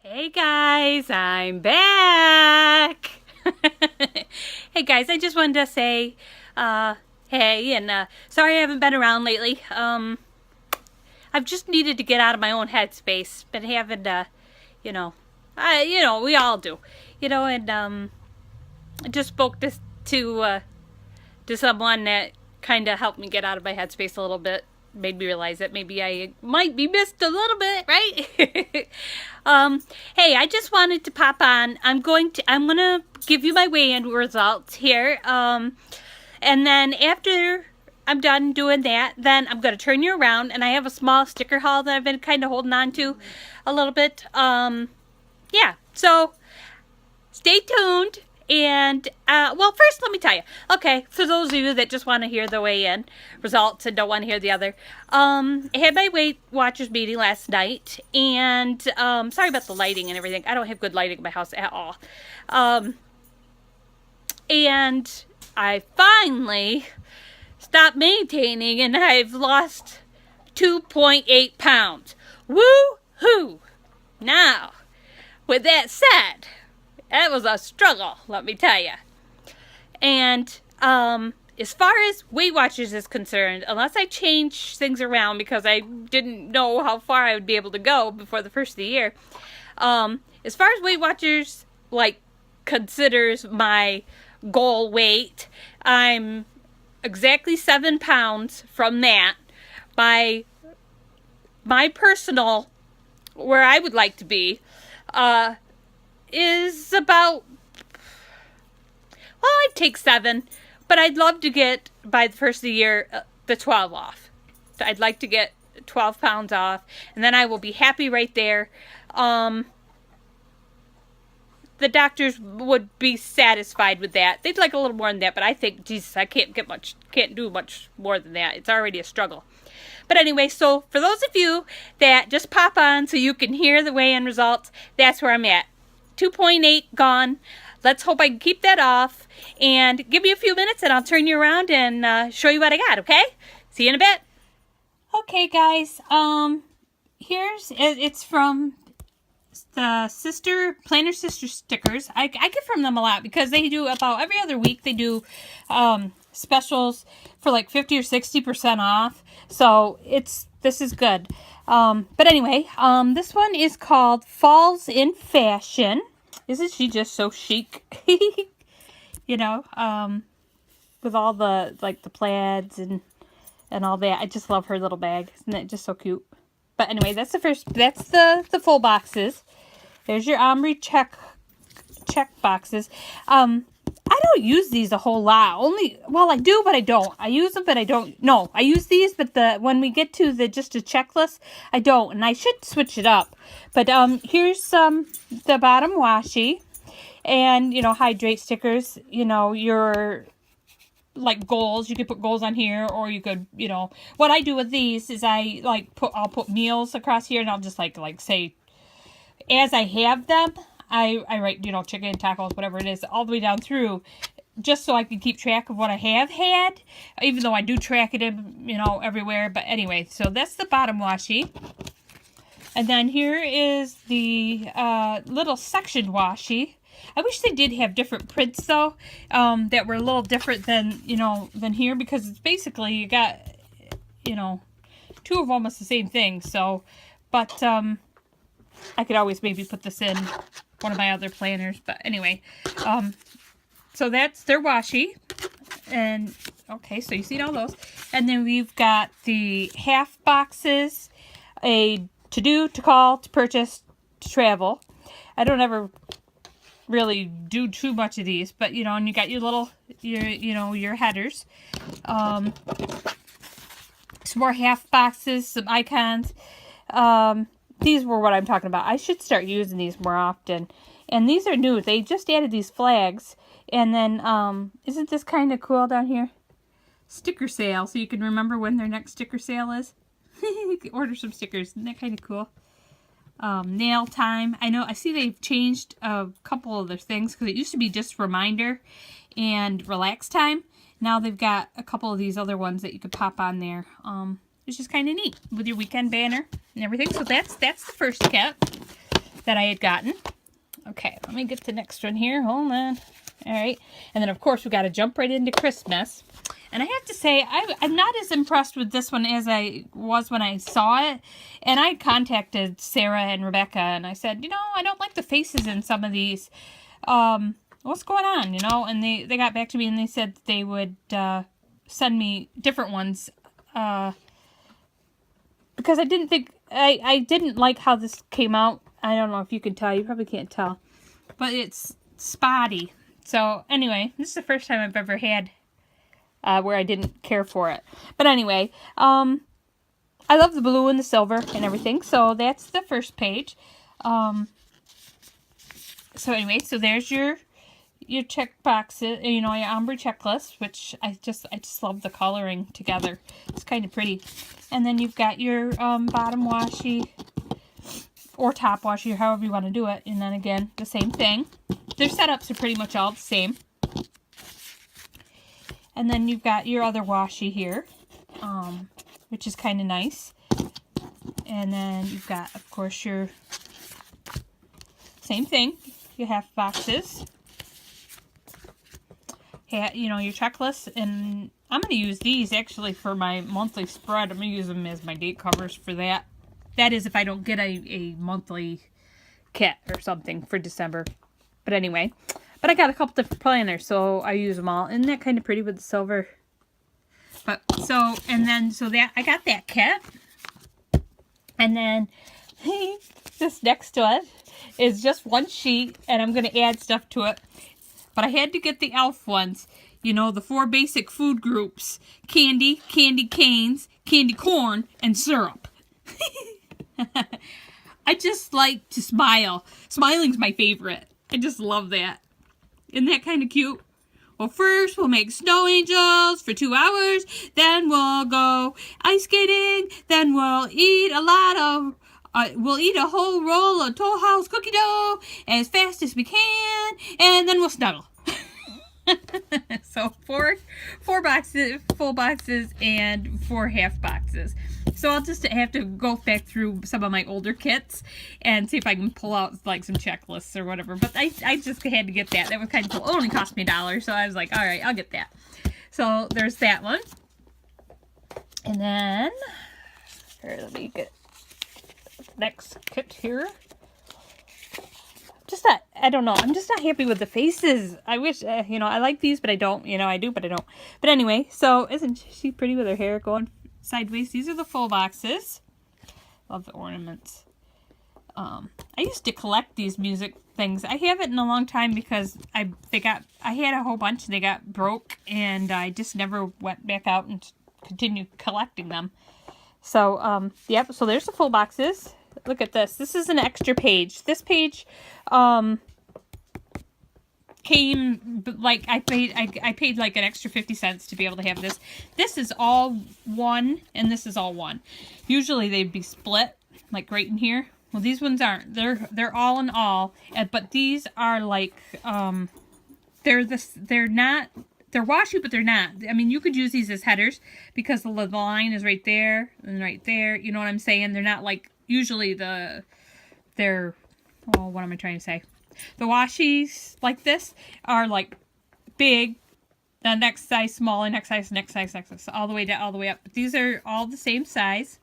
Hey guys, I'm back. Hey guys, I just wanted to say, hey, and sorry I haven't been around lately. I've just needed to get out of my own headspace. Been having, you know, we all do, and I just spoke to someone that kind of helped me get out of my headspace a little bit. Made me realize that maybe I might be missed a little bit, right? Hey, I just wanted to pop on. I'm gonna give you my weigh-in results here. And then after I'm done doing that, then I'm gonna turn you around, and I have a small sticker haul that I've been kind of holding on to a little bit. Yeah. So stay tuned. And, well, first let me tell you. Okay, for those of you that just want to hear the weigh-in results and don't want to hear the other, I had my Weight Watchers meeting last night, and, sorry about the lighting and everything. I don't have good lighting in my house at all. And I finally stopped maintaining, and I've lost 2.8 pounds. Woo-hoo! Now, with that said, that was a struggle, let me tell you. And as far as Weight Watchers is concerned, unless I change things around because I didn't know how far I would be able to go before the first of the year, as far as Weight Watchers considers my goal weight, I'm exactly 7 pounds from that. My personal, where I would like to be, is about, well, I'd take 7, but I'd love to get, by the first of the year, the 12 off. I'd like to get 12 pounds off, and then I will be happy right there. The doctors would be satisfied with that. They'd like a little more than that, but I think, Jesus, I can't do much more than that. It's already a struggle. But anyway, so for those of you that just pop on so you can hear the weigh-in results, that's where I'm at. 2.8 gone. Let's hope I can keep that off. And give me a few minutes and I'll turn you around and show you what I got, okay? See you in a bit. Okay, guys. It's from the Planner Sister stickers. I get from them a lot because they do about every other week. They do specials for like 50 or 60% off. So this is good. But anyway, this one is called Falls in Fashion. Isn't she just so chic? With all the, the plaids and all that. I just love her little bag. Isn't that just so cute? But anyway, that's the full boxes. There's your Omri check boxes. I don't use these a whole lot. I do, but I don't. I use them, but I don't. No, I use these, but when we get to just a checklist, I don't. And I should switch it up. But here's the bottom washi, and hydrate stickers. Your goals. You could put goals on here, or you could, what I do with these is I'll put meals across here, and I'll just say as I have them. I write, chicken, tacos, whatever it is, all the way down through, just so I can keep track of what I have had, even though I do track it in, everywhere. But anyway, so that's the bottom washi. And then here is the little sectioned washi. I wish they did have different prints, though, that were a little different than here, because it's basically, you got, two of almost the same thing. So, but I could always maybe put this in one of my other planners, but anyway, so that's their washi. And okay, so you see all those, and then we've got the half boxes, a to do, to call, to purchase, to travel. I don't ever really do too much of these, but and you got your little your headers, some more half boxes, some icons. These were what I'm talking about. I should start using these more often. And these are new. They just added these flags. And then, isn't this kind of cool down here? Sticker sale, so you can remember when their next sticker sale is. You can order some stickers. Isn't that kind of cool? Nail time. I see they've changed a couple of their things, because it used to be just reminder and relax time. Now they've got a couple of these other ones that you could pop on there. It's just kind of neat with your weekend banner and everything. So that's the first kit. that I had gotten. Okay, let me get the next one here. Hold on. All right. And then, of course, we got to jump right into Christmas. And I have to say, I'm not as impressed with this one as I was when I saw it. And I contacted Sarah and Rebecca, and I said, you know, I don't like the faces in some of these. What's going on, you know? And they got back to me, and they said they would send me different ones. Because I didn't think, I didn't like how this came out. I don't know if you can tell. You probably can't tell. But it's spotty. So, anyway, this is the first time I've ever had where I didn't care for it. But anyway, I love the blue and the silver and everything. So, that's the first page. So, anyway, so there's your check boxes, you know, your ombre checklist, which I just love the coloring together. It's kind of pretty. And then you've got your bottom washi or top washi, or however you want to do it. And then again, the same thing. Their setups are pretty much all the same. And then you've got your other washi here, which is kind of nice. And then you've got, of course, your same thing. Your half boxes. You know, your checklist. And I'm going to use these actually for my monthly spread. I'm going to use them as my date covers for that. That is if I don't get a monthly kit or something for December. But anyway, but I got a couple different planners, so I use them all. Isn't that kind of pretty with the silver? But so, and then, so that, I got that kit. And then this next to it is just one sheet, and I'm going to add stuff to it. But I had to get the ELF ones. You know, the 4 basic food groups. Candy, candy canes, candy corn, and syrup. I just like to smile. Smiling's my favorite. I just love that. Isn't that kind of cute? Well, first we'll make snow angels for 2 hours. Then we'll go ice skating. Then we'll eat a lot of... we'll eat a whole roll of Toll House cookie dough as fast as we can. And then we'll snuggle. So 4 boxes, full boxes, and 4 half boxes. So I'll just have to go back through some of my older kits and see if I can pull out like some checklists or whatever. But I just had to get that. That was kind of cool. It only cost me $1, so I was like, all right, I'll get that. So there's that one. And then, here, let me get the next kit here. Just not, I don't know. I'm just not happy with the faces. I wish, you know, I like these, but I don't. You know, I do, but I don't. But anyway, so isn't she pretty with her hair going sideways? These are the full boxes. Love the ornaments. I used to collect these music things. I haven't in a long time because I had a whole bunch and they got broke, and I just never went back out and continued collecting them. So, yep. So there's the full boxes. Look at this. This is an extra page. This page came, like, I paid like an extra 50 cents to be able to have this. This is all one, and this is all one. Usually they'd be split, like right in here. Well, these ones aren't. They're all in all, but these are like, they're washi, but they're not. I mean, you could use these as headers because the line is right there and right there. You know what I'm saying? They're not like, usually what am I trying to say? The washi's like this are like big, the next size small, and next size, all the way down, all the way up. But these are all the same size.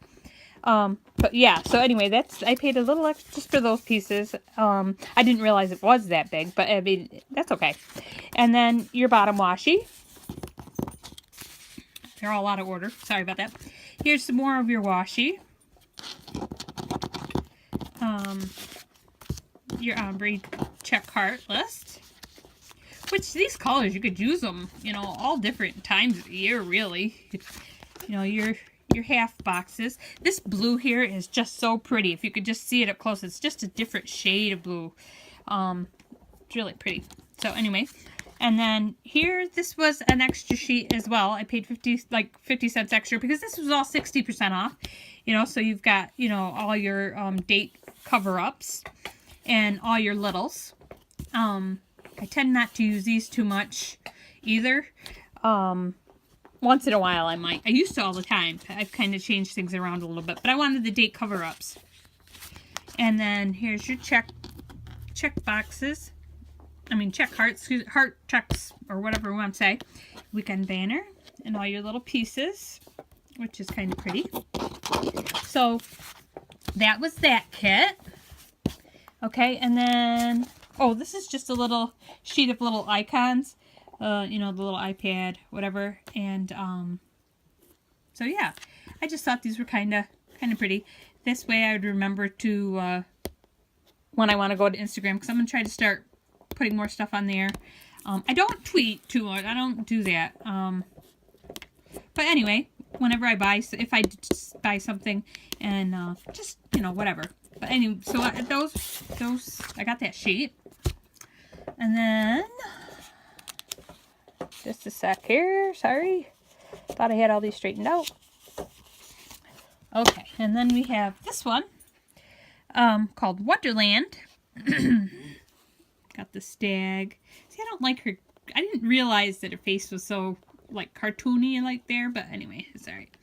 But yeah, so anyway, I paid a little extra just for those pieces. I didn't realize it was that big, but I mean, that's okay. And then your bottom washi. They're all out of order. Sorry about that. Here's some more of your washi. Your ombre check heart list, which these colors, you could use them, you know, all different times of the year, really. You know, your half boxes. This blue here is just so pretty. If you could just see it up close, it's just a different shade of blue. It's really pretty. So anyway, and then here, this was an extra sheet as well. I paid 50 cents extra because this was all 60% off. You know, so you've got, you know, all your date cover-ups and all your littles. I tend not to use these too much either. Once in a while I might. I used to all the time. I've kind of changed things around a little bit. But I wanted the date cover-ups. And then here's your check check boxes. I mean, check hearts, heart checks, or whatever we want to say. Weekend banner and all your little pieces, which is kind of pretty. So that was that kit. Okay, and then, oh, this is just a little sheet of little icons. You know, the little iPad, whatever. And so yeah, I just thought these were kind of pretty. This way I would remember to when I want to go to Instagram, because I'm gonna try to start putting more stuff on there. I don't tweet too much. I don't do that. But anyway, whenever I buy, if I just buy something, and just, you know, whatever. But anyway, so those I got that sheet, and then just a sec here. Sorry, thought I had all these straightened out. Okay, and then we have this one called Wonderland. Got the stag. See, I don't like her. I didn't realize that her face was so like cartoony like there, but anyway, it's alright.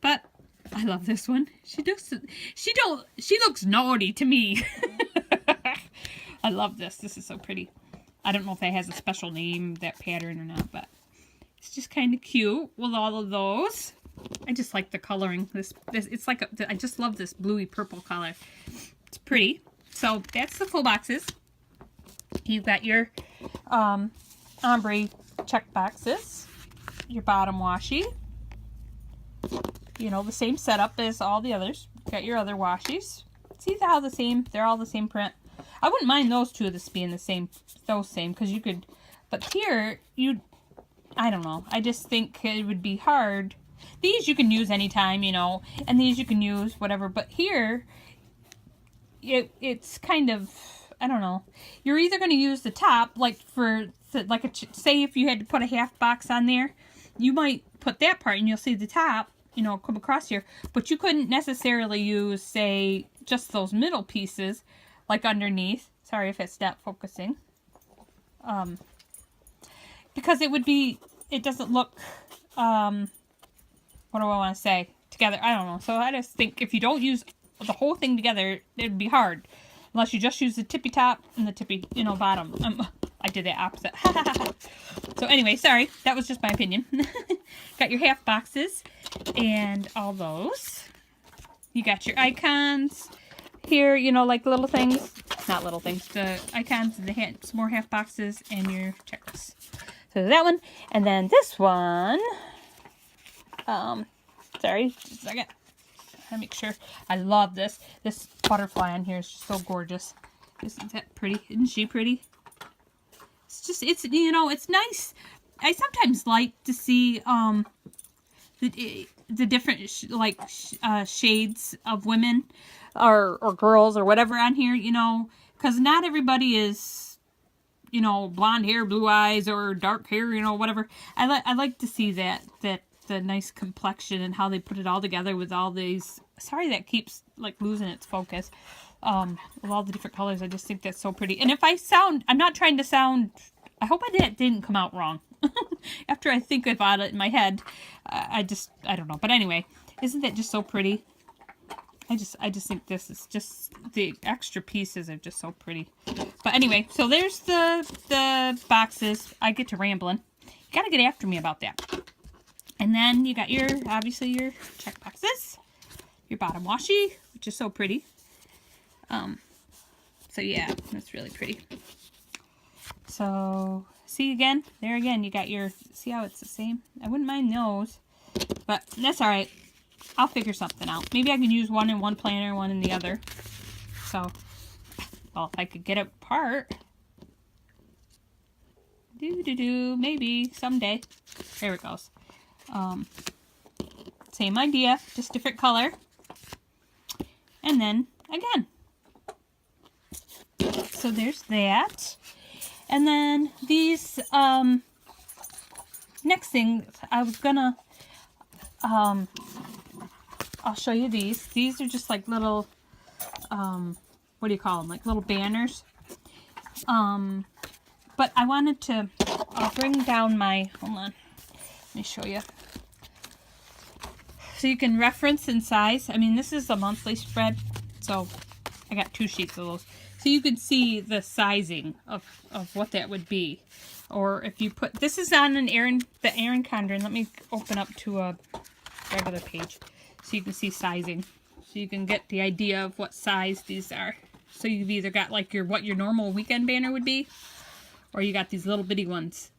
But I love this one. She looks naughty to me. I love this. This is so pretty. I don't know if it has a special name, that pattern, or not, but it's just kind of cute with all of those. I just like the coloring. This it's like I just love this bluey purple color. It's pretty. So that's the full boxes. You've got your ombre check boxes, your bottom washi. You know, the same setup as all the others. Got your other washies. See how they're all the same print. I wouldn't mind those two of this being the same, because you could, but here, I don't know. I just think it would be hard. These you can use anytime, you know, and these you can use whatever, but here, it's kind of, I don't know. You're either going to use the top, like say if you had to put a half box on there, you might put that part and you'll see the top, you know, come across here. But you couldn't necessarily use, say, just those middle pieces, like underneath. Sorry if it's not focusing. Because it doesn't look, what do I want to say? Together. I don't know. So I just think if you don't use the whole thing together, it'd be hard. Unless you just use the tippy top and the tippy, you know, bottom. I did that opposite. So anyway, sorry. That was just my opinion. Got your half boxes and all those. You got your icons here, you know, like little things. Not little things. The icons, some more half boxes, and your checklists. So that one. And then this one. Sorry, just a second. I make sure. I love this. This butterfly on here is just so gorgeous. Isn't that pretty? Isn't she pretty? It's you know, it's nice. I sometimes like to see the different shades of women or girls or whatever on here, you know, because not everybody is, you know, blonde hair, blue eyes, or dark hair, you know, whatever. I like to see that the nice complexion and how they put it all together with all these. Sorry, that keeps like losing its focus. With all the different colors, I just think that's so pretty. And if I'm not trying to sound. I hope didn't come out wrong. After I think about it in my head, I don't know. But anyway, isn't that just so pretty? I just think this is just, the extra pieces are just so pretty. But anyway, so there's the boxes. I get to rambling. You gotta get after me about that. And then you got obviously your check boxes, your bottom washi, which is so pretty. So yeah, that's really pretty. So see again, there again, you got see how it's the same? I wouldn't mind those, but that's all right. I'll figure something out. Maybe I can use one in one planner, one in the other. So, well, if I could get it apart. Maybe someday. There it goes. Same idea, just different color. And then again. So there's that. And then these next thing I was gonna I'll show you these. These are just like little what do you call them? Like little banners. But I wanted to bring down my, hold on, let me show you. So you can reference in size. I mean, this is a monthly spread, so I got 2 sheets of those. So so you can see the sizing of what that would be. Or if you put, this is on the Erin Condren. Let me open up to a regular page so you can see sizing. So you can get the idea of what size these are. So you've either got like what your normal weekend banner would be, or you got these little bitty ones.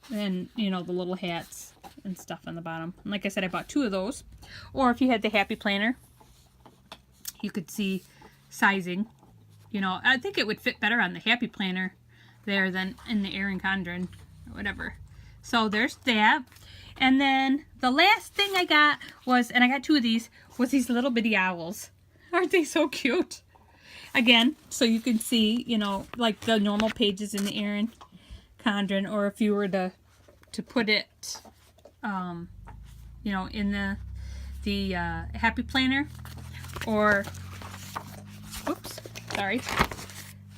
And, you know, the little hats and stuff on the bottom. And like I said, I bought 2 of those. Or if you had the Happy Planner, you could see sizing. You know, I think it would fit better on the Happy Planner there than in the Erin Condren or whatever. So there's that. And then the last thing I got was, and I got 2 of these, was these little bitty owls. Aren't they so cute? Again, so you can see, you know, like the normal pages in the Erin Condren, or if you were to put it, you know, in the Happy Planner, or, whoops, sorry,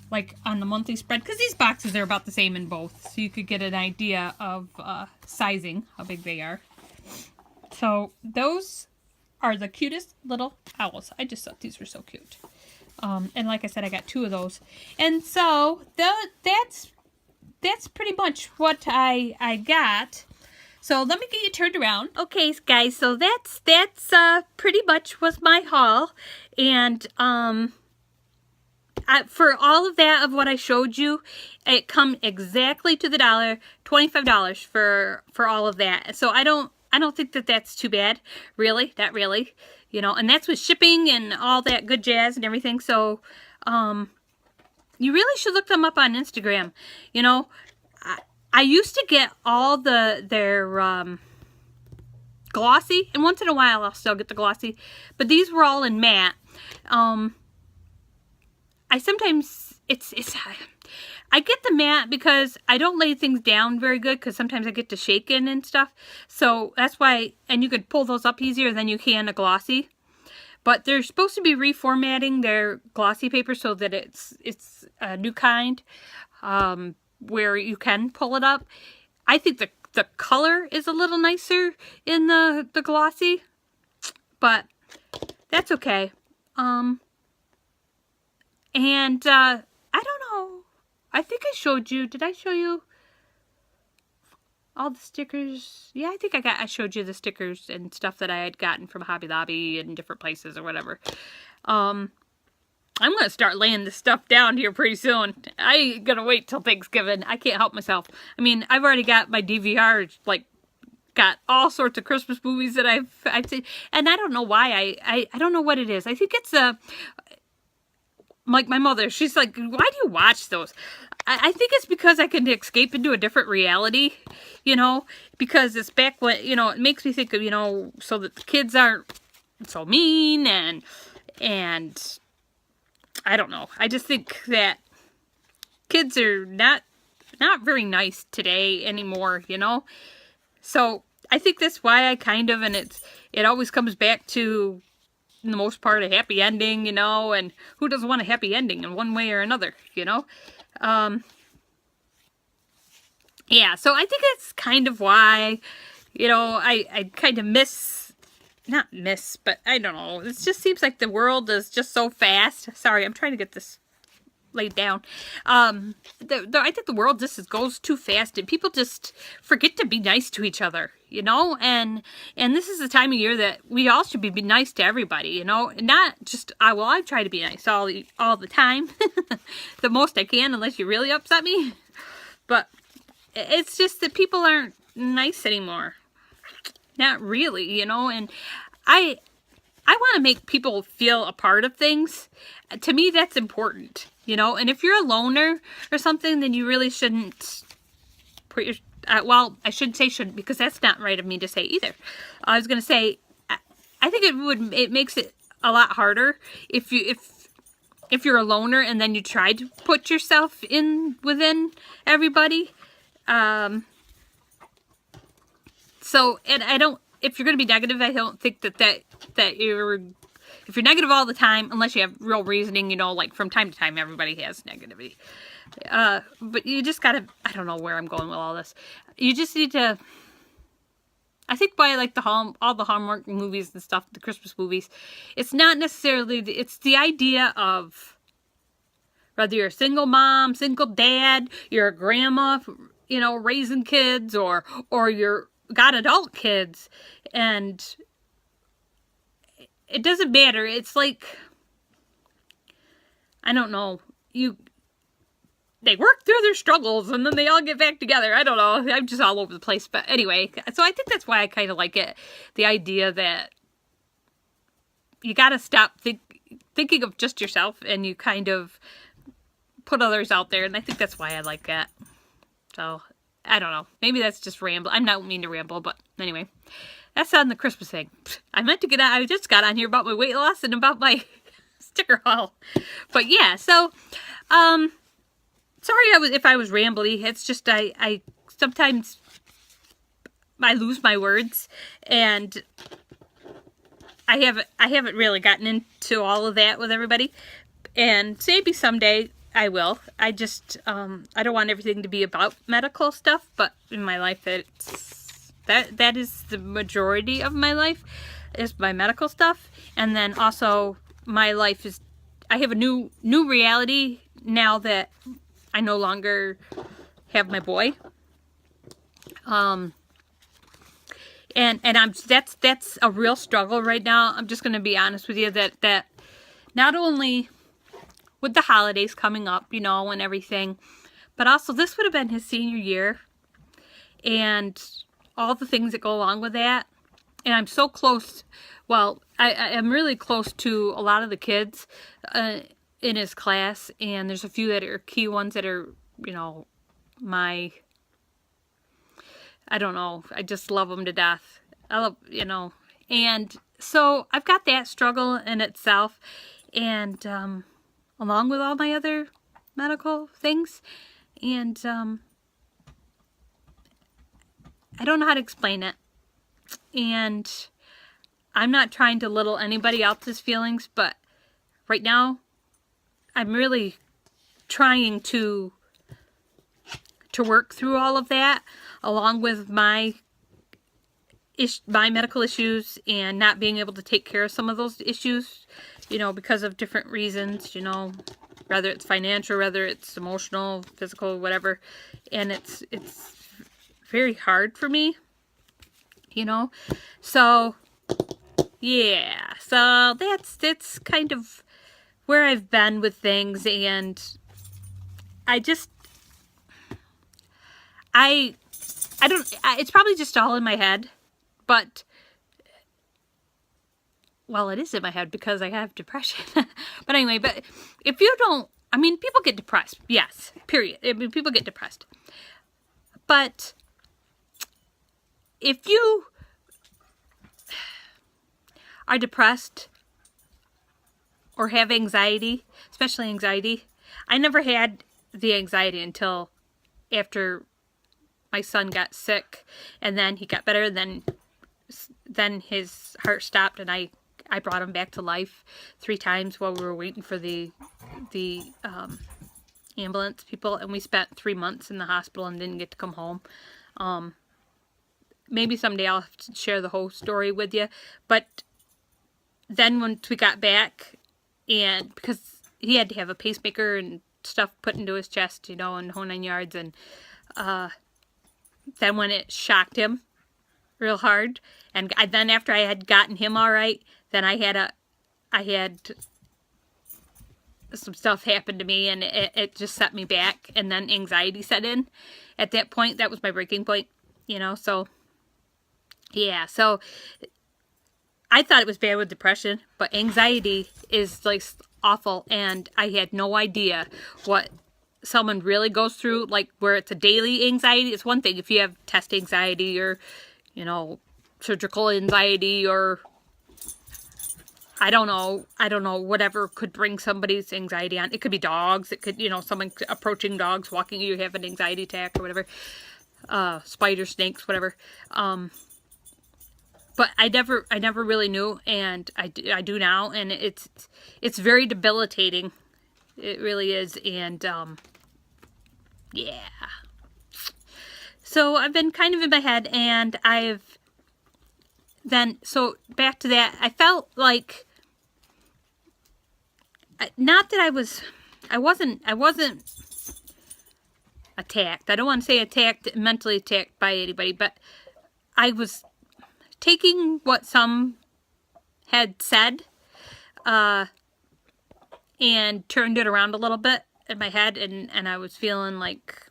like on the monthly spread, because these boxes are about the same in both, so you could get an idea of sizing, how big they are. So those are the cutest little owls. I just thought these were so cute. And like I said, I got 2 of those. And so that's pretty much what I got. So let me get you turned around. Okay, guys, so that's pretty much was my haul. And for all of that of what I showed you, it come exactly to the dollar, $25 for all of that. So I don't think that that's too bad, really, not really, you know. And that's with shipping and all that good jazz and everything. So you really should look them up on Instagram. You know, I used to get all their glossy, and once in a while I'll still get the glossy, but these were all in matte. I sometimes, I get the matte because I don't lay things down very good, because sometimes I get to shaking and stuff. So that's why, and you could pull those up easier than you can a glossy. But they're supposed to be reformatting their glossy paper so that it's a new kind, where you can pull it up. I think the color is a little nicer in the glossy, but that's okay. And I don't know. I think I showed you. Did I show you all the stickers? Yeah, I think I showed you the stickers and stuff that I had gotten from Hobby Lobby and different places or whatever. I'm going to start laying this stuff down here pretty soon. I ain't going to wait till Thanksgiving. I can't help myself. I mean, I've already got my DVR, like, got all sorts of Christmas movies that I've seen. And I don't know why. I don't know what it is. I think it's like my mother, she's like, why do you watch those? I think it's because I can escape into a different reality, you know, because it's back when, you know, it makes me think of, you know, so that the kids aren't so mean, and I don't know. I just think that kids are not very nice today anymore, you know. So I think that's why I kind of, and it always comes back to, in the most part, a happy ending, you know, and who doesn't want a happy ending in one way or another, you know? Yeah, so I think that's kind of why, you know, I kind of not miss, but I don't know. It just seems like the world is just so fast. Sorry, I'm trying to get this laid down. I think the world just goes too fast, and people just forget to be nice to each other, you know, and this is the time of year that we all should be nice to everybody, you know, and not just, well, I try to be nice all the time, the most I can, unless you really upset me, but it's just that people aren't nice anymore, not really, you know, and I want to make people feel a part of things. To me, that's important, you know, and if you're a loner or something, then you really shouldn't put your, well, I shouldn't say shouldn't, because that's not right of me to say either. I was going to say, I think it makes it a lot harder if you're a loner and then you try to put yourself within everybody. So, and I don't, if you're going to be negative, I don't think that if you're negative all the time, unless you have real reasoning, you know, like from time to time, everybody has negativity. But you just gotta, I don't know where I'm going with all this. You just need to, I think by like all the Hallmark movies and stuff, the Christmas movies, it's not necessarily, it's the idea of whether you're a single mom, single dad, you're a grandma, you know, raising kids, or you're got adult kids, and it doesn't matter. It's like, I don't know, they work through their struggles and then they all get back together. I don't know. I'm just all over the place. But anyway, so I think that's why I kind of like it. The idea that you got to stop thinking of just yourself, and you kind of put others out there. And I think that's why I like that. So I don't know. Maybe that's just ramble. I'm not mean to ramble, but anyway, that's on the Christmas thing. I meant to get on. I just got on here about my weight loss and about my sticker haul. But yeah, so, sorry if I was rambly. It's just I sometimes I lose my words, and I haven't really gotten into all of that with everybody, and maybe someday I will. I just I don't want everything to be about medical stuff, but in my life that is the majority of my life is my medical stuff, and then also my life is, I have a new reality now that I no longer have my boy. And that's a real struggle right now. I'm just going to be honest with you that not only with the holidays coming up, you know, and everything, but also this would have been his senior year and all the things that go along with that. And I'm so close. Well, I am really close to a lot of the kids in his class, and there's a few that are key ones that are, you know, I don't know, I just love them to death. I love, you know, and so I've got that struggle in itself, and along with all my other medical things, and I don't know how to explain it, and I'm not trying to little anybody else's feelings, but right now I'm really trying to work through all of that, along with my medical issues and not being able to take care of some of those issues, you know, because of different reasons, you know, whether it's financial, whether it's emotional, physical, whatever. And it's very hard for me, you know. So yeah, so that's kind of where I've been with things, and it's probably just all in my head, but, well, it is in my head because I have depression. But anyway, but if you don't, I mean, people get depressed, yes, period. I mean, people get depressed. But if you are depressed or have anxiety, especially anxiety, I never had the anxiety until after my son got sick, and then he got better, then his heart stopped, and I brought him back to life 3 times while we were waiting for the ambulance people, and we spent 3 months in the hospital and didn't get to come home. Maybe someday I'll have to share the whole story with you, but then once we got back, and because he had to have a pacemaker and stuff put into his chest, you know, and the whole 9 yards, and then when it shocked him real hard, and then after I had gotten him all right, then I had some stuff happen to me, and it just set me back, and then anxiety set in. At that point, that was my breaking point, you know. So yeah, so I thought it was bad with depression, but anxiety is like awful, and I had no idea what someone really goes through, like where it's a daily anxiety. It's one thing if you have test anxiety, or, you know, surgical anxiety, or I don't know, whatever could bring somebody's anxiety on. It could be dogs. It could, you know, someone approaching dogs, walking, you have an anxiety attack or whatever. Spiders, snakes, whatever. But I never really knew, and I do now, and it's very debilitating. It really is, and yeah. So I've been kind of in my head, and so back to that, I felt like, not that I was, I wasn't attacked. I don't want to say attacked, mentally attacked by anybody, but I was taking what some had said and turned it around a little bit in my head, and I was feeling like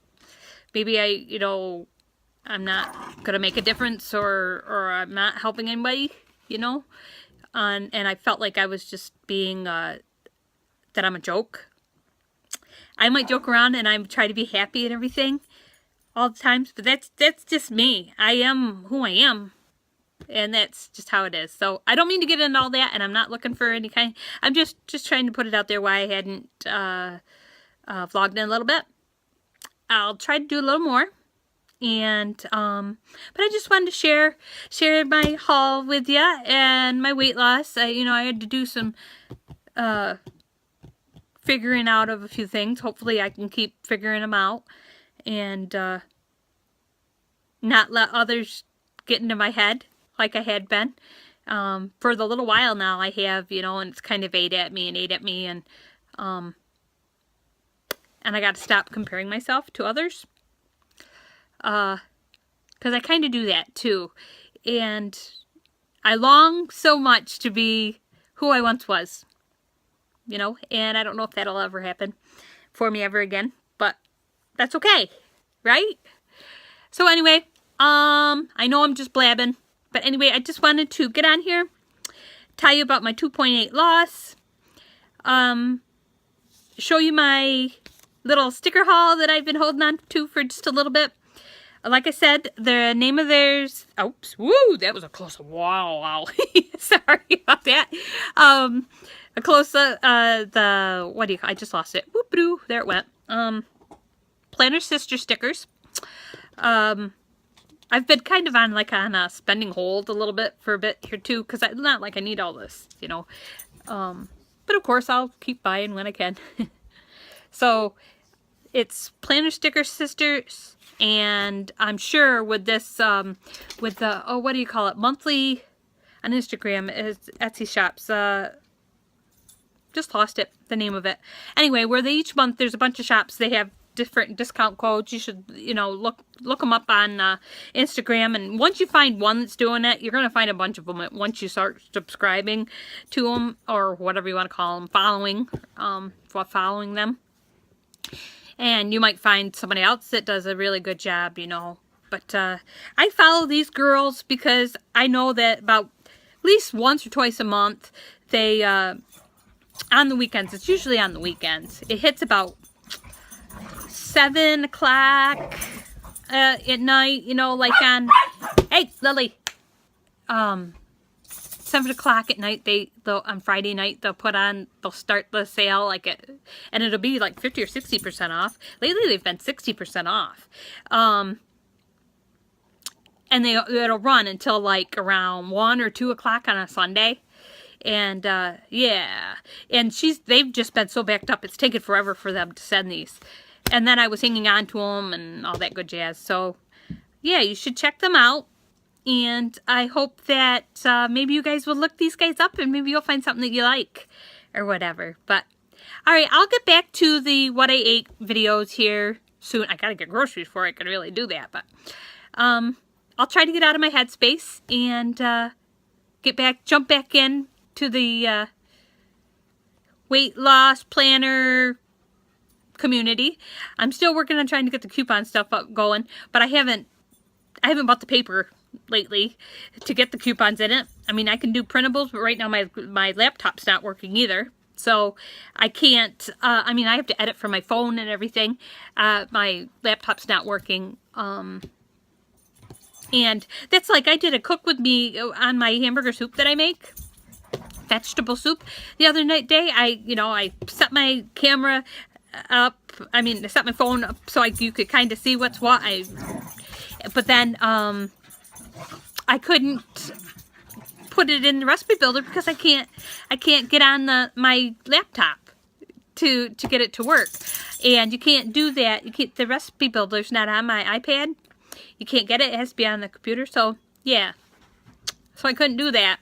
maybe I'm not gonna make a difference, or I'm not helping anybody, and I felt like I was just being that I'm a joke. I might joke around and I try to be happy and everything all the times, but that's just me. I am who I am, and that's just how it is. So I don't mean to get into all that, and I'm not looking for any kind. I'm just trying to put it out there why I hadn't vlogged in a little bit. I'll try to do a little more, and but I just wanted to share my haul with you and my weight loss. I had to do some figuring out of a few things. Hopefully I can keep figuring them out and not let others get into my head like I had been. For the little while now I have, and it's kind of ate at me, and I got to stop comparing myself to others. Because I kind of do that too. And I long so much to be who I once was. And I don't know if that'll ever happen for me ever again, but that's okay, right? So anyway, I know I'm just blabbing, but anyway, I just wanted to get on here, tell you about my 2.8 loss, show you my little sticker haul that I've been holding on to for just a little bit. Like I said, the name of theirs, oops, woo, that was a close, wow, sorry about that. A close, I just lost it. Whoop-doo, there it went. Planner Sister stickers. I've been kind of on a spending hold a little bit for a bit here too, because it's not like I need all this, but of course I'll keep buying when I can. So it's Planner Sticker Sisters, and I'm sure with this, with the, what do you call it, monthly on Instagram, is Etsy shops, just lost it, the name of it. Anyway, where each month there's a bunch of shops, they have different discount codes. You should, look them up on Instagram, and once you find one that's doing it, you're going to find a bunch of them once you start subscribing to them, or whatever you want to call them, following them. And you might find somebody else that does a really good job, But I follow these girls because I know that about at least once or twice a month, they, on the weekends, it's usually on the weekends, it hits about 7 o'clock at night, like on, hey, Lily, 7 o'clock at night, they'll on Friday night, they'll start the sale, and it'll be like 50 or 60% off. Lately, they've been 60% off. And it'll run until like around 1 or 2 o'clock on a Sunday. And, yeah. And they've just been so backed up, it's taken forever for them to send these. And then I was hanging on to them and all that good jazz. So, yeah, you should check them out. And I hope that maybe you guys will look these guys up, and maybe you'll find something that you like or whatever. But, all right, I'll get back to the what I ate videos here soon. I got to get groceries before I can really do that. But I'll try to get out of my headspace and jump back in to the weight loss planner community. I'm still working on trying to get the coupon stuff going, but I haven't bought the paper lately to get the coupons in it. I mean, I can do printables, but right now my laptop's not working either. So I can't, I mean, I have to edit from my phone and everything. My laptop's not working. And that's like, I did a cook with me on my hamburger soup that I make. Vegetable soup. The other day, I set my camera up. I mean, I set my phone up so you could kind of see what's what. But then, I couldn't put it in the recipe builder because I can't get on my laptop to get it to work. And you can't do that. The recipe builder's not on my iPad. You can't get it. It has to be on the computer. So, yeah. So I couldn't do that.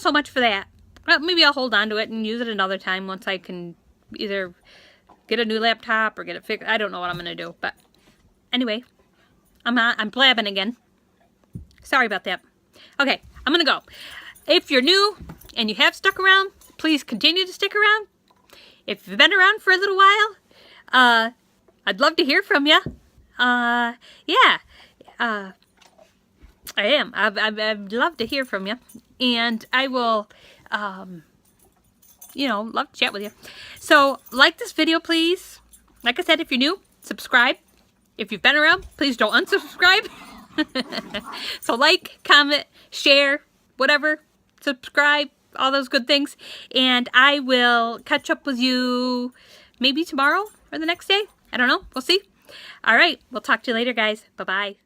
So much for that. Well, maybe I'll hold on to it and use it another time once I can either get a new laptop or get it fixed. I don't know what I'm going to do. But anyway, I'm blabbing again. Sorry about that. Okay, I'm going to go. If you're new and you have stuck around, please continue to stick around. If you've been around for a little while, I'd love to hear from you. Yeah. I am. I'd love to hear from you. And I will, you know, love to chat with you. So, like this video, please. Like I said, if you're new, subscribe. If you've been around, please don't unsubscribe. So, like, comment, share, whatever. Subscribe, all those good things. And I will catch up with you maybe tomorrow or the next day. I don't know. We'll see. All right. We'll talk to you later, guys. Bye-bye.